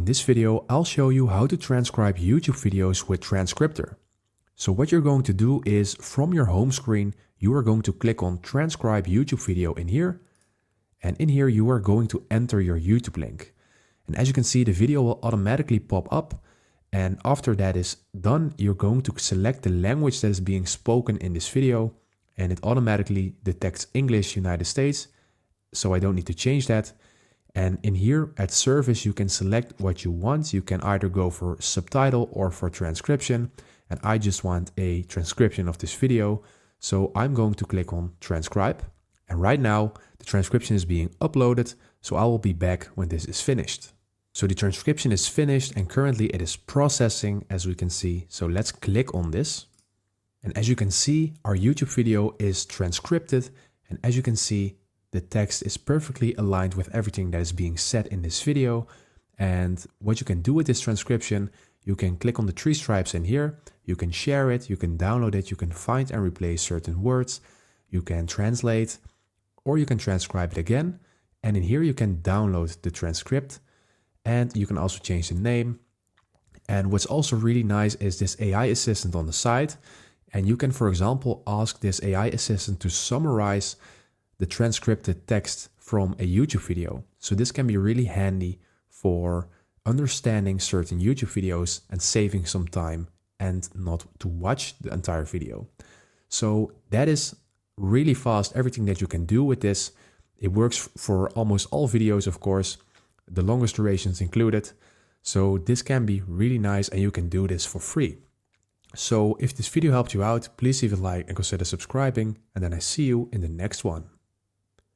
this video, I'll show you how to transcribe YouTube videos with Transkriptor. So what you're going to do is, from your home screen, you are going to click on Transcribe YouTube video in here. And in here, you are going to enter your YouTube link. And as you can see, the video will automatically pop up. And after that is done, you're going to select the language that is being spoken in this video. And it automatically detects English, United States. So I don't need to change that. And in here at service, you can select what you want. You can either go for subtitle or for transcription. And I just want a transcription of this video. So I'm going to click on transcribe. And right now the transcription is being uploaded. So I will be back when this is finished. So the transcription is finished and currently it is processing, as we can see. So let's click on this. And as you can see, our YouTube video is transcripted. And as you can see, the text is perfectly aligned with everything that is being said in this video. And what you can do with this transcription, you can click on the three stripes in here. You can share it, you can download it, you can find and replace certain words. You can translate, or you can transcribe it again. And in here you can download the transcript. And you can also change the name. And what's also really nice is this AI assistant on the side. And you can, for example, ask this AI assistant to summarize the transcripted text from a YouTube video. So this can be really handy for understanding certain YouTube videos and saving some time and not to watch the entire video. So that is really fast, everything that you can do with this. It works for almost all videos, of course, the longest durations included. So this can be really nice and you can do this for free. So if this video helped you out, please leave a like and consider subscribing, and then I see you in the next one.